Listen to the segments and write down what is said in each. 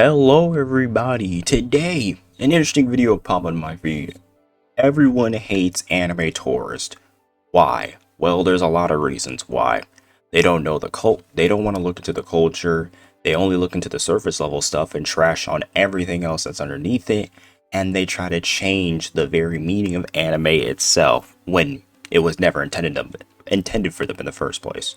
Hello everybody, today an interesting video popped on my feed. Everyone hates anime tourists. Why? Well, there's a lot of reasons why. They don't know the they don't want to look into the culture, they only look into the surface level stuff and trash on everything else that's underneath it, and they try to change the very meaning of anime itself when it was never intended for them in the first place.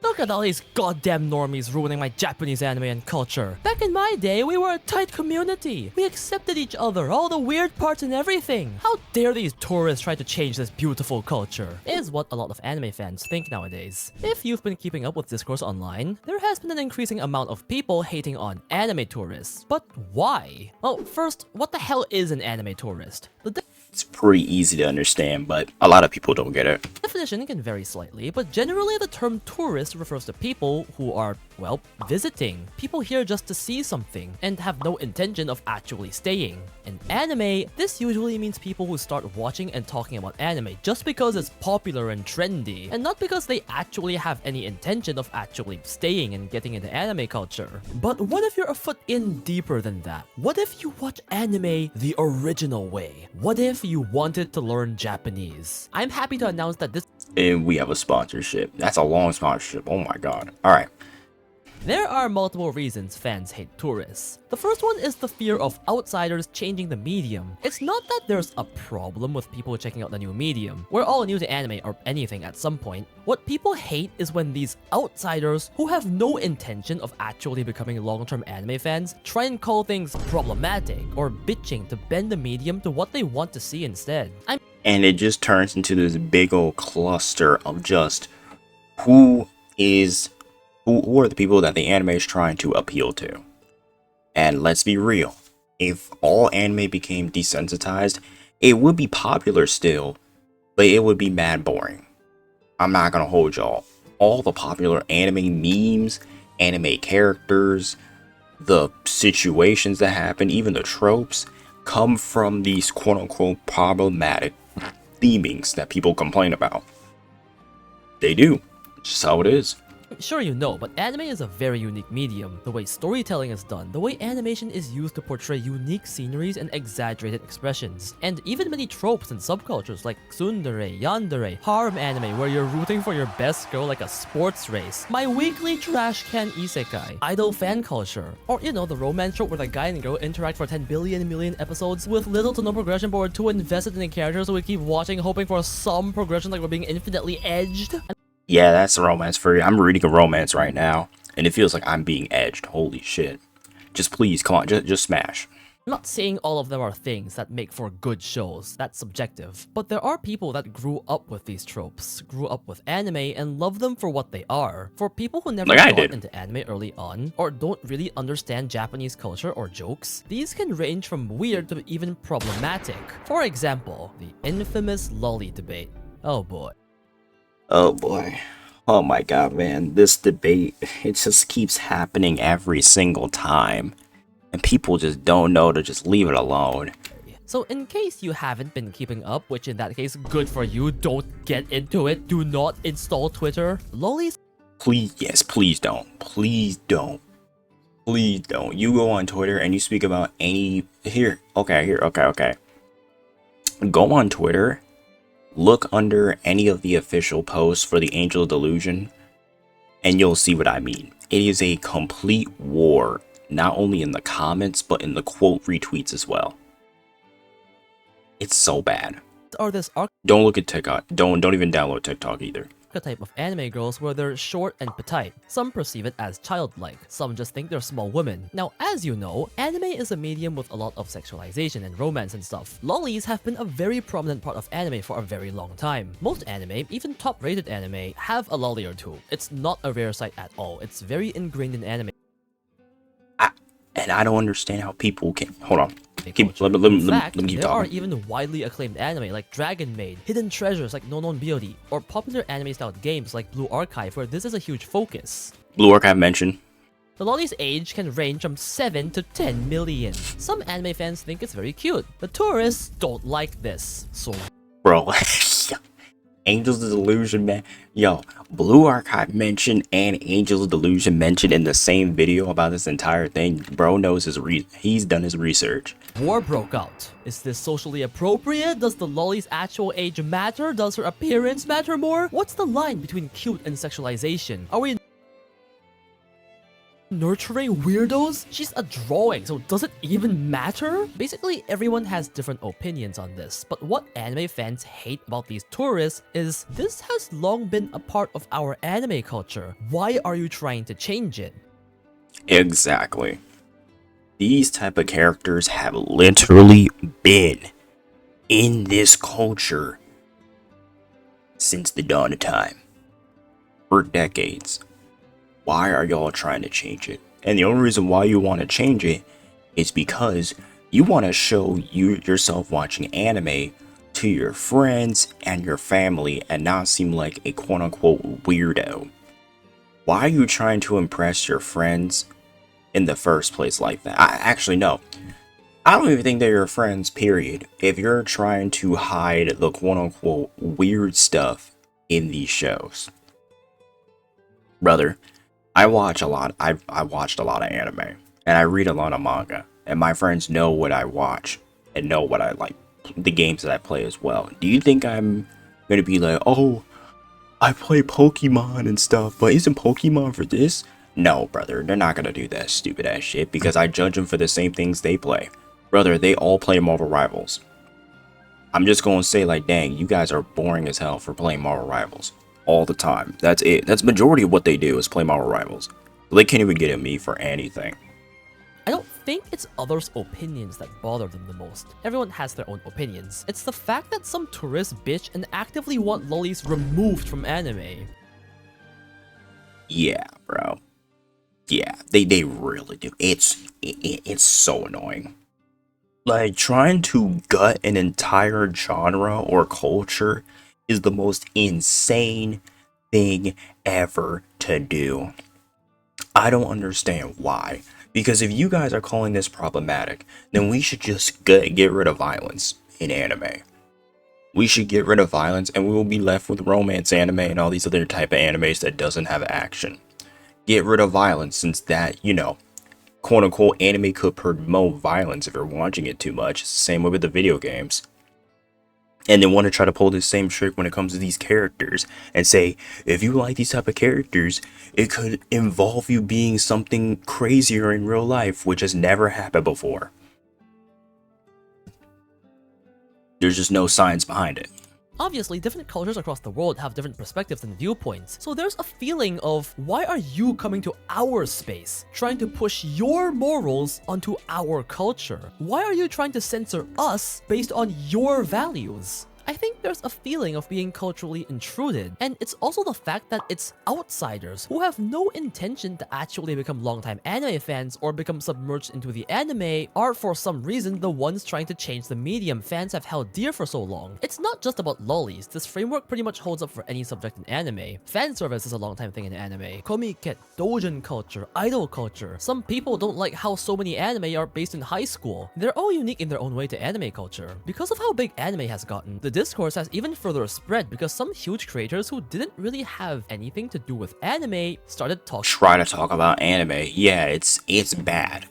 Look at all these goddamn normies ruining my Japanese anime and culture. Back in my day, we were a tight community. We accepted each other, all the weird parts and everything. How dare these tourists try to change this beautiful culture? Is what a lot of anime fans think nowadays. If you've been keeping up with discourse online, there has been an increasing amount of people hating on anime tourists. But why? Well, first, what the hell is an anime tourist? It's pretty easy to understand, but a lot of people don't get it. Definition can vary slightly, but generally the term tourist refers to people who are, well, visiting. People here just to see something and have no intention of actually staying. In anime, this usually means people who start watching and talking about anime just because it's popular and trendy, and not because they actually have any intention of actually staying and getting into anime culture. But what if you're a foot in deeper than that? What if you watch anime the original way? What if you wanted to learn Japanese? I'm happy to announce that And we have a sponsorship. That's a long sponsorship. Oh my god. Alright. There are multiple reasons fans hate tourists. The first one is the fear of outsiders changing the medium. It's not that there's a problem with people checking out the new medium. We're all new to anime or anything at some point. What people hate is when these outsiders, who have no intention of actually becoming long-term anime fans, try and call things problematic or bitching to bend the medium to what they want to see instead. And it just turns into this big old cluster of just who are the people that the anime is trying to appeal to. And let's be real, if all anime became desensitized, it would be popular still, but it would be mad boring. I'm not gonna hold y'all. All the popular anime memes, anime characters, the situations that happen, even the tropes, come from these quote-unquote problematic themings that people complain about. They do. It's just how it is. Sure, you know, but anime is a very unique medium. The way storytelling is done, the way animation is used to portray unique sceneries and exaggerated expressions, and even many tropes and subcultures like tsundere, yandere, harem anime where you're rooting for your best girl like a sports race, my weekly trash can isekai, idol fan culture, or you know, the romance trope where the guy and girl interact for 10 billion episodes with little to no progression, but we're too invested in the characters so we keep watching hoping for some progression like we're being infinitely edged. Yeah, that's a romance for you. I'm reading a romance right now, and it feels like I'm being edged. Holy shit. Just please, come on, just smash. I'm not saying all of them are things that make for good shows, that's subjective. But there are people that grew up with these tropes, grew up with anime, and love them for what they are. For people who never got into anime early on, or don't really understand Japanese culture or jokes, these can range from weird to even problematic. For example, the infamous loli debate. Oh boy. Oh boy. Oh my god, man. This debate, it just keeps happening every single time. And people just don't know to just leave it alone. So in case you haven't been keeping up, which in that case, good for you, don't get into it, do not install Twitter. Lolis. Please, yes, please don't. Please don't. Please don't. You go on Twitter and you speak about any... Okay. Go on Twitter. Look under any of the official posts for the Angel Delusion, and you'll see what I mean. It is a complete war, not only in the comments, but in the quote retweets as well. It's so bad. Don't look at TikTok. Don't even download TikTok either. Archetype of anime girls where they're short and petite. Some perceive it as childlike, some just think they're small women. Now, as you know, anime is a medium with a lot of sexualization and romance and stuff. Lolis have been a very prominent part of anime for a very long time. Most anime, even top-rated anime, have a loli or two. It's not a rare sight at all. It's very ingrained in anime. And I don't understand how people can... Hold on. Let me keep talking. There are even widely acclaimed anime like Dragon Maid, hidden treasures like Nonon Beauty, or popular anime-style games like Blue Archive where this is a huge focus. Blue Archive mentioned. The loli's age can range from 7 to 10 million. Some anime fans think it's very cute. The tourists don't like this, so... Bro, Angel's Delusion, man. Yo, Blue Archive mentioned and Angel's Delusion mentioned in the same video about this entire thing. Bro knows he's done his research. War broke out. Is this socially appropriate? Does the loli's actual age matter? Does her appearance matter more? What's the line between cute and sexualization? Are we nurturing weirdos? She's a drawing, so does it even matter? Basically, everyone has different opinions on this, but what anime fans hate about these tourists is this has long been a part of our anime culture. Why are you trying to change it? Exactly. These type of characters have literally been in this culture since the dawn of time. For decades. Why are y'all trying to change it? And the only reason why you want to change it is because you want to show yourself watching anime to your friends and your family and not seem like a quote-unquote weirdo. Why are you trying to impress your friends in the first place like that? Actually, no. I don't even think they're your friends, period. If you're trying to hide the quote-unquote weird stuff in these shows. Brother, I watched a lot of anime, and I read a lot of manga, and my friends know what I watch, and know what I like, the games that I play as well. Do you think I'm gonna be like, oh, I play Pokemon and stuff, but isn't Pokemon for this? No, brother, they're not gonna do that stupid ass shit, because I judge them for the same things they play. Brother, they all play Marvel Rivals. I'm just gonna say, like, dang, you guys are boring as hell for playing Marvel Rivals. All the time. That's it. That's majority of what they do is play Marvel Rivals. They can't even get at me for anything. I don't think it's others' opinions that bother them the most. Everyone has their own opinions. It's the fact that some tourists bitch and actively want lolis removed from anime. Yeah, bro. Yeah, they really do. It's so annoying. Like, trying to gut an entire genre or culture is the most insane thing ever to do. I don't understand why. Because if you guys are calling this problematic, then we should just get rid of violence in anime. We should get rid of violence and we will be left with romance anime and all these other type of animes that doesn't have action. Get rid of violence, since that, you know, quote unquote anime could promote violence if you're watching it too much. It's the same way with the video games. And they want to try to pull this same trick when it comes to these characters and say, if you like these type of characters, it could involve you being something crazier in real life, which has never happened before. There's just no science behind it. Obviously, different cultures across the world have different perspectives and viewpoints, so there's a feeling of, why are you coming to our space, trying to push your morals onto our culture? Why are you trying to censor us based on your values? I think there's a feeling of being culturally intruded, and it's also the fact that it's outsiders who have no intention to actually become longtime anime fans or become submerged into the anime are for some reason the ones trying to change the medium fans have held dear for so long. It's not just about lolis. This framework pretty much holds up for any subject in anime. Fan service is a long time thing in anime. Komiket, doujin culture, idol culture. Some people don't like how so many anime are based in high school. They're all unique in their own way to anime culture. Because of how big anime has gotten, the discourse has even further spread because some huge creators who didn't really have anything to do with anime started try to talk about anime. Yeah, it's bad.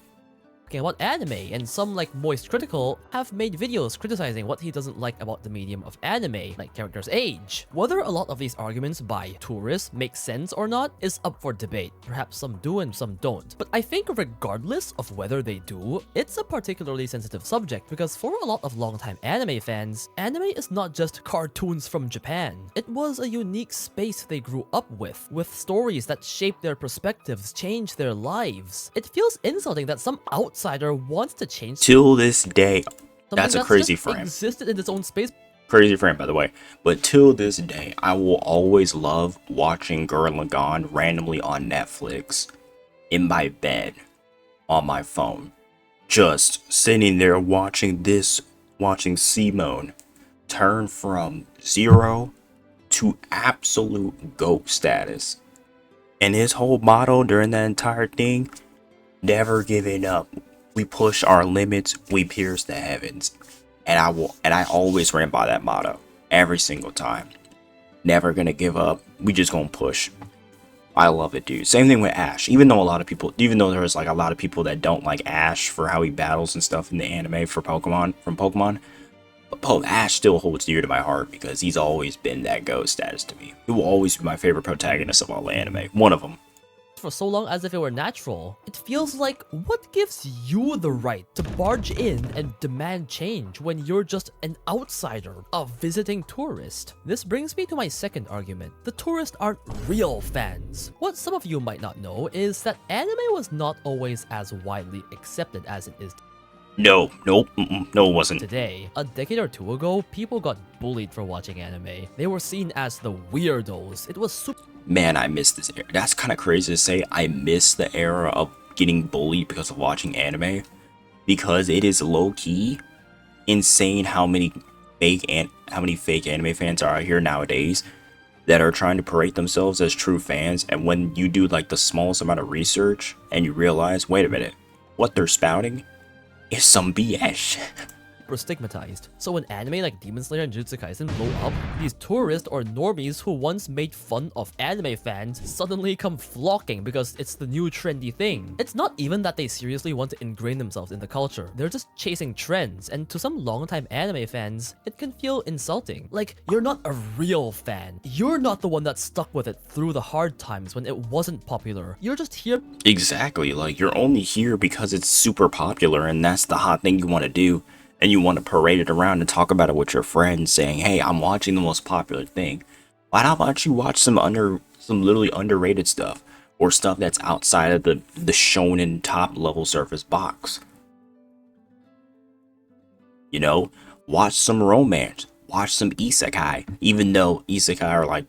About anime, and some, like Moist Critical, have made videos criticizing what he doesn't like about the medium of anime, like characters' age. Whether a lot of these arguments by tourists make sense or not is up for debate. Perhaps some do and some don't. But I think regardless of whether they do, it's a particularly sensitive subject because for a lot of longtime anime fans, anime is not just cartoons from Japan. It was a unique space they grew up with stories that shaped their perspectives, changed their lives. It feels insulting that some outsider wants to change till this day. That's a crazy frame. Existed in its own space. Crazy frame, by the way. But till this day, I will always love watching Gurren Lagann randomly on Netflix in my bed on my phone, just sitting there watching Simone turn from 0 to absolute GOAT status, and his whole motto during that entire thing: never giving up. We push our limits, we pierce the heavens. And I always ran by that motto every single time. Never gonna give up. We just gonna push. I love it, dude. Same thing with Ash. Even though there's like a lot of people that don't like Ash for how he battles and stuff in the anime for Pokemon, but Ash still holds dear to my heart because he's always been that GOAT status to me. He will always be my favorite protagonist of all the anime. One of them. For so long as if it were natural. It feels like, what gives you the right to barge in and demand change when you're just an outsider, a visiting tourist? This brings me to my second argument. The tourists aren't real fans. What some of you might not know is that anime was not always as widely accepted as it is No, it wasn't. today. A decade or two ago, people got bullied for watching anime. They were seen as the weirdos. It was super Man, I miss this era. That's kind of crazy to say. I miss the era of getting bullied because of watching anime, because it is low-key insane how many fake anime fans are out here nowadays that are trying to parade themselves as true fans, and when you do like the smallest amount of research and you realize, wait a minute, what they're spouting is some BS. stigmatized. So when anime like Demon Slayer and Jujutsu Kaisen blow up, these tourists or normies who once made fun of anime fans suddenly come flocking because it's the new trendy thing. It's not even that they seriously want to ingrain themselves in the culture. They're just chasing trends, and to some longtime anime fans, it can feel insulting. Like, you're not a real fan. You're not the one that stuck with it through the hard times when it wasn't popular. You're just here. Exactly, like you're only here because it's super popular and that's the hot thing you want to do. And you want to parade it around and talk about it with your friends, saying, "Hey, I'm watching the most popular thing." Why not? Why don't you watch some literally underrated stuff, or stuff that's outside of the shonen top level surface box? You know, watch some romance, watch some isekai. Even though isekai are like,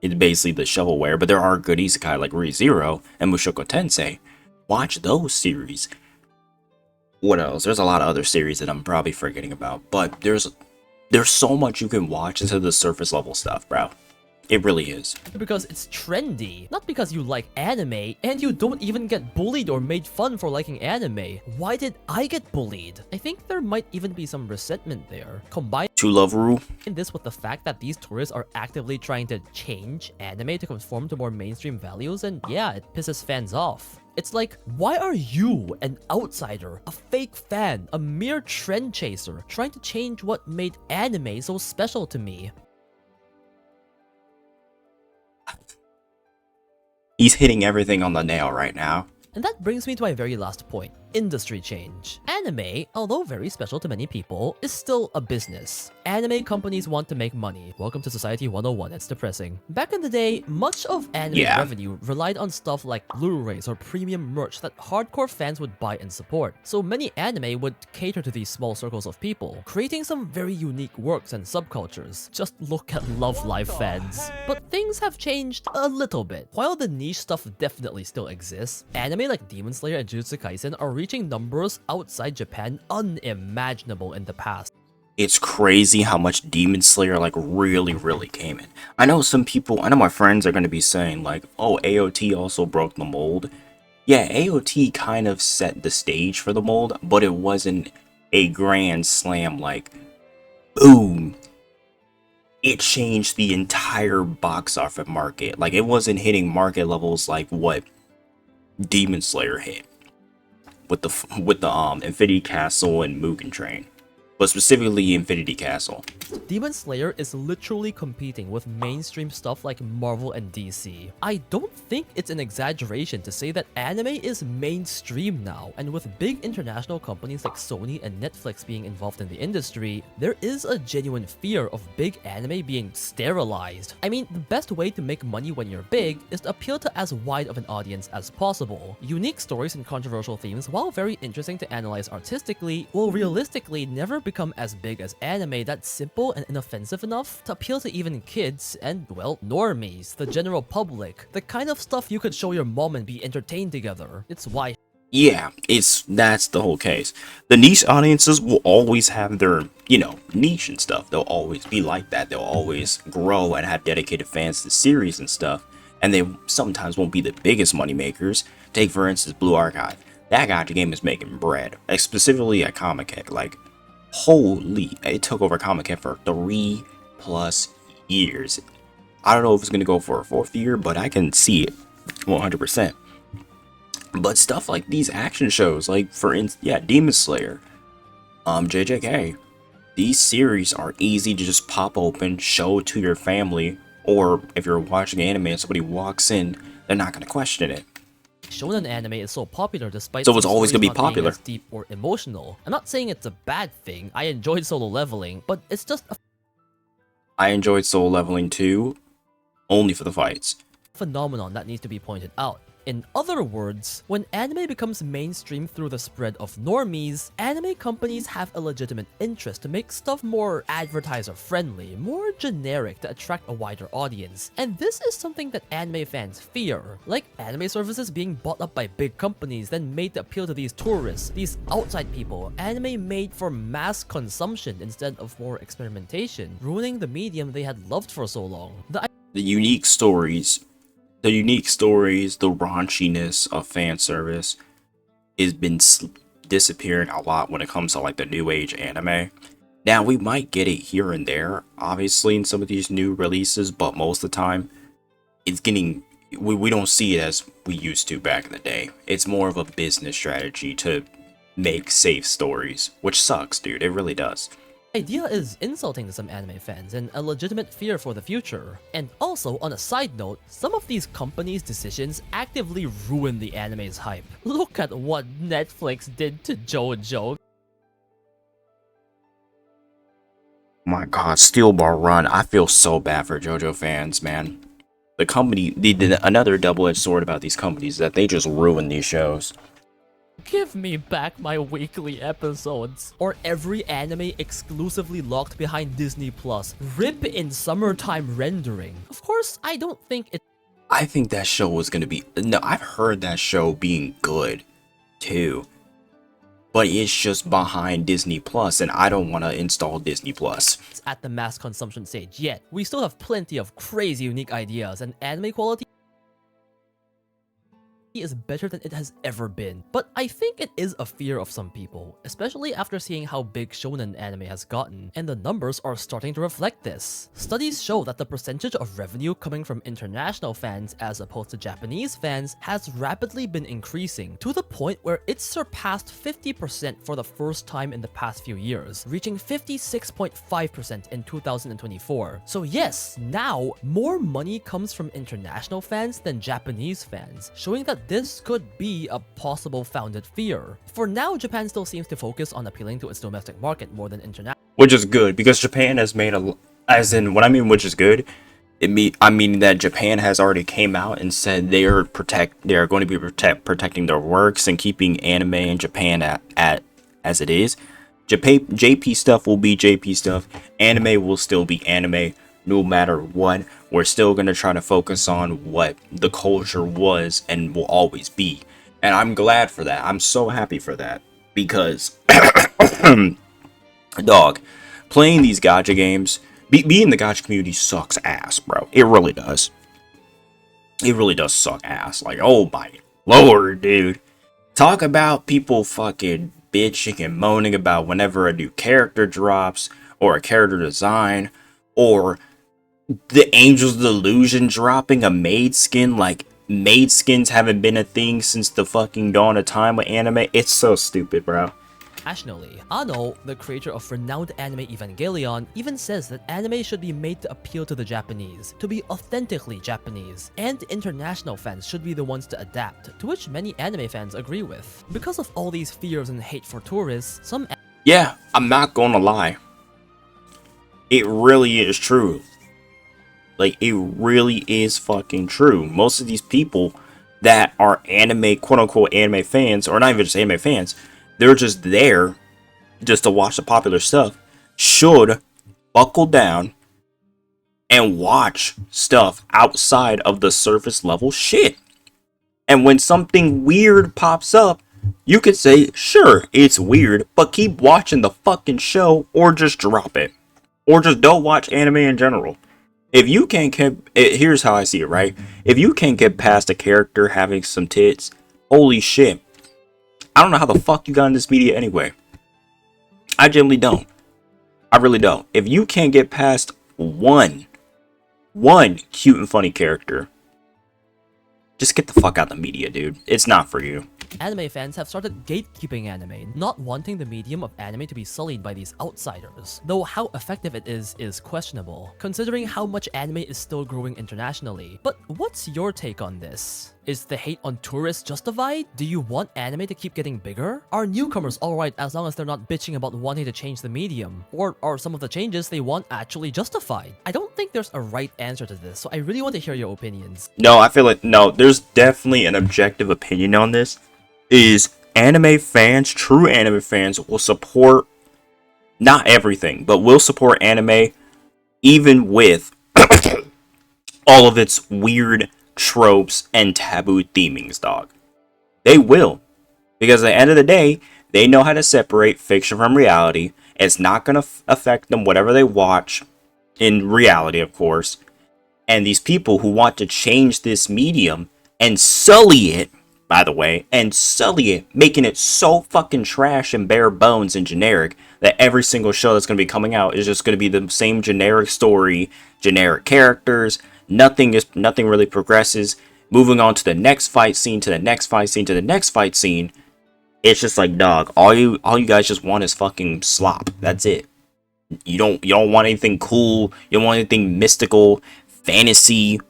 it's basically the shovelware, but there are good isekai like Re:Zero and Mushoku Tensei. Watch those series. What else? There's a lot of other series that I'm probably forgetting about, but there's so much you can watch into the surface level stuff, bro. It really is. Because it's trendy, not because you like anime, and you don't even get bullied or made fun for liking anime. Why did I get bullied? I think there might even be some resentment there. Combine To Love Rule. this with the fact that these tourists are actively trying to change anime to conform to more mainstream values, and yeah, it pisses fans off. It's like, why are you, an outsider, a fake fan, a mere trend chaser, trying to change what made anime so special to me? He's hitting everything on the nail right now. And that brings me to my very last point. Industry change. Anime, although very special to many people, is still a business. Anime companies want to make money. Welcome to Society 101, it's depressing. Back in the day, much of anime revenue relied on stuff like Blu-rays or premium merch that hardcore fans would buy and support. So many anime would cater to these small circles of people, creating some very unique works and subcultures. Just look at Love Live fans. But things have changed a little bit. While the niche stuff definitely still exists, anime like Demon Slayer and Jujutsu Kaisen are reaching numbers outside Japan unimaginable in the past. It's crazy how much Demon Slayer like really came in. I know my friends are going to be saying like, oh, AOT also broke the mold. Yeah, AOT kind of set the stage for the mold, but it wasn't a grand slam like, boom. It changed the entire box office market. Like, it wasn't hitting market levels like what Demon Slayer hit with the Infinity Castle and Mugen Train, but specifically Infinity Castle. Demon Slayer is literally competing with mainstream stuff like Marvel and DC. I don't think it's an exaggeration to say that anime is mainstream now, and with big international companies like Sony and Netflix being involved in the industry, there is a genuine fear of big anime being sterilized. I mean, the best way to make money when you're big is to appeal to as wide of an audience as possible. Unique stories and controversial themes, while very interesting to analyze artistically, will realistically never become as big as anime that's simple and inoffensive enough to appeal to even kids and, well, normies, the general public, the kind of stuff you could show your mom and be entertained together. It's why. Yeah, that's the whole case. The niche audiences will always have their, niche and stuff. They'll always be like that. They'll always grow and have dedicated fans to the series and stuff. And they sometimes won't be the biggest money makers. Take, for instance, Blue Archive. That gacha game is making bread, like, specifically at Comic Con. Like, holy, it took over Comic Con for 3+ years. I don't know if it's gonna go for a 4th year, but I can see it 100%. But stuff like these action shows, like for instance, yeah, Demon Slayer, JJK, these series are easy to just pop open, show it to your family, or if you're watching anime and somebody walks in, they're not gonna question it. Shonen anime is so popular despite So some it's always stories gonna be not being popular. as deep or emotional. I'm not saying it's a bad thing. I enjoyed Solo Leveling, but it's just a I enjoyed Soul Leveling too, only for the fights. phenomenon that needs to be pointed out. In other words, when anime becomes mainstream through the spread of normies, anime companies have a legitimate interest to make stuff more advertiser-friendly, more generic to attract a wider audience. And this is something that anime fans fear, like anime services being bought up by big companies then made to appeal to these tourists, these outside people, anime made for mass consumption instead of more experimentation, ruining the medium they had loved for so long. The unique stories, the raunchiness of fan service has been disappearing a lot when it comes to like the new age anime. Now we might get it here and there, obviously, in some of these new releases, but most of the time, it's getting we don't see it as we used to back in the day. It's more of a business strategy to make safe stories, which sucks, dude. It really does. Idea is insulting to some anime fans and a legitimate fear for the future. And also, on a side note, some of these companies' decisions actively ruin the anime's hype. Look at what Netflix did to JoJo. My god, Steel Bar Run. I feel so bad for JoJo fans, man. The company, another double-edged sword about these companies is that they just ruin these shows. Give me back my weekly episodes. Or every anime exclusively locked behind Disney Plus. RIP in summertime rendering. Of course, I don't think it. I think that show was gonna be. No, I've heard that show being good, too. But it's just behind Disney Plus, and I don't want to install Disney Plus. It's at the mass consumption stage yet. We still have plenty of crazy unique ideas, and anime quality is better than it has ever been. But I think it is a fear of some people, especially after seeing how big shonen anime has gotten, and the numbers are starting to reflect this. Studies show that the percentage of revenue coming from international fans as opposed to Japanese fans has rapidly been increasing, to the point where it's surpassed 50% for the first time in the past few years, reaching 56.5% in 2024. So yes, now more money comes from international fans than Japanese fans, showing that this could be a possible founded fear. For now, Japan still seems to focus on appealing to its domestic market more than international. Which is good, because Japan has made a... As in, what I mean which is good, I mean that Japan has already came out and said they are going to be protecting their works and keeping anime in Japan at as it is. JP stuff will be JP stuff. Anime will still be anime. No matter what, we're still going to try to focus on what the culture was and will always be. And I'm glad for that. I'm so happy for that. Because, dog, playing these gacha games, being in the gacha community sucks ass, bro. It really does. It really does suck ass. Like, oh my lord, dude. Talk about people fucking bitching and moaning about whenever a new character drops, or a character design, or the Angel's Delusion dropping a maid skin. Like, maid skins haven't been a thing since the fucking dawn of time with anime. It's so stupid, bro. Internationally, Ano, the creator of renowned anime Evangelion, even says that anime should be made to appeal to the Japanese, to be authentically Japanese, and international fans should be the ones to adapt, to which many anime fans agree with. Because of all these fears and hate for tourists, some Yeah, I'm not gonna lie. It really is true. Like, it really is fucking true. Most of these people that are anime, quote-unquote anime fans, or not even just anime fans, they're just there just to watch the popular stuff, should buckle down and watch stuff outside of the surface level shit. And when something weird pops up, you could say, sure, it's weird, but keep watching the fucking show, or just drop it. Or just don't watch anime in general. If you can't here's how I see it, right? If you can't get past a character having some tits, holy shit. I don't know how the fuck you got in this media anyway. I generally don't. I really don't. If you can't get past one one cute and funny character, just get the fuck out of the media, dude. It's not for you. Anime fans have started gatekeeping anime, not wanting the medium of anime to be sullied by these outsiders. Though how effective it is questionable, considering how much anime is still growing internationally. But what's your take on this? Is the hate on tourists justified? Do you want anime to keep getting bigger? Are newcomers alright as long as they're not bitching about wanting to change the medium? Or are some of the changes they want actually justified? I don't think there's a right answer to this, so I really want to hear your opinions. No, I feel like, no, there's definitely an objective opinion on this. Is anime fans, true anime fans, will support, not everything, but will support anime even with all of its weird tropes and taboo themings, dog. They will. Because at the end of the day, they know how to separate fiction from reality. It's not going to affect them whatever they watch in reality, of course. And these people who want to change this medium and sully it, by the way, and sully it, making it so fucking trash and bare bones and generic that every single show that's going to be coming out is just going to be the same generic story, generic characters. Nothing really progresses. Moving on to the next fight scene, to the next fight scene, to the next fight scene. It's just like, dog, all you guys just want is fucking slop. That's it. You don't want anything cool. You don't want anything mystical, fantasy,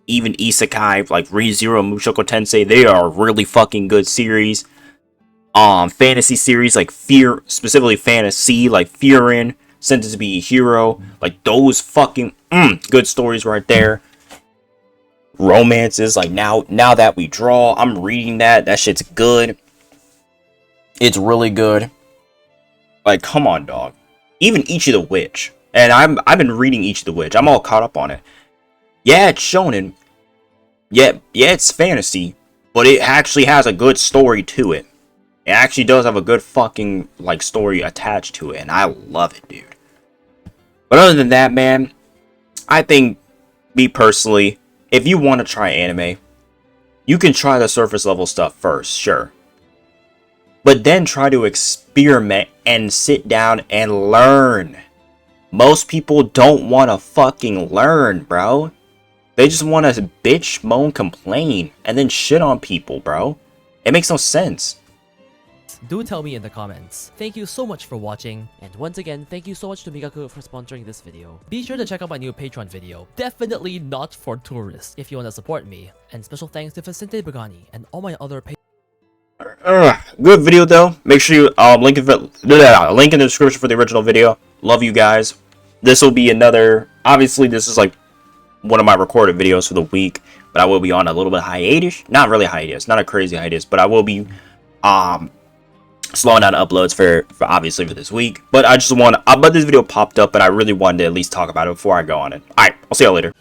even isekai like Re:Zero, Mushoku Tensei. They are really fucking good series. Fantasy series like Fear, specifically fantasy like Fearin, Sentenced to Be a Hero, like those fucking good stories right there. Romances like now that we draw, I'm reading that shit's good. It's really good. Like, come on, dog. Even Ichi the Witch, and I've been reading Ichi the Witch. I'm all caught up on it. Yeah, it's shonen. Yeah, it's fantasy, but it actually has a good story to it. It actually does have a good fucking like story attached to it, and I love it, dude. But other than that, man, I think, me personally, if you want to try anime, you can try the surface level stuff first, sure. But then try to experiment and sit down and learn. Most people don't want to fucking learn, bro. They just want to bitch, moan, complain, and then shit on people, bro. It makes no sense. Do tell me in the comments. Thank you so much for watching, and once again, thank you so much to Migaku for sponsoring this video. Be sure to check out my new Patreon video, definitely not for tourists, if you want to support me. And special thanks to Vicente Bugani and all my other good video though. Make sure you link in the description for the original video. Love you guys. This will be another, obviously this is like one of my recorded videos for the week, but I will be on a little bit hiatus. Not really hiatus, not a crazy hiatus, but I will be slowing down uploads for obviously for this week. But I just want, but this video popped up and I really wanted to at least talk about it before I go on it. Alright, I'll see y'all later.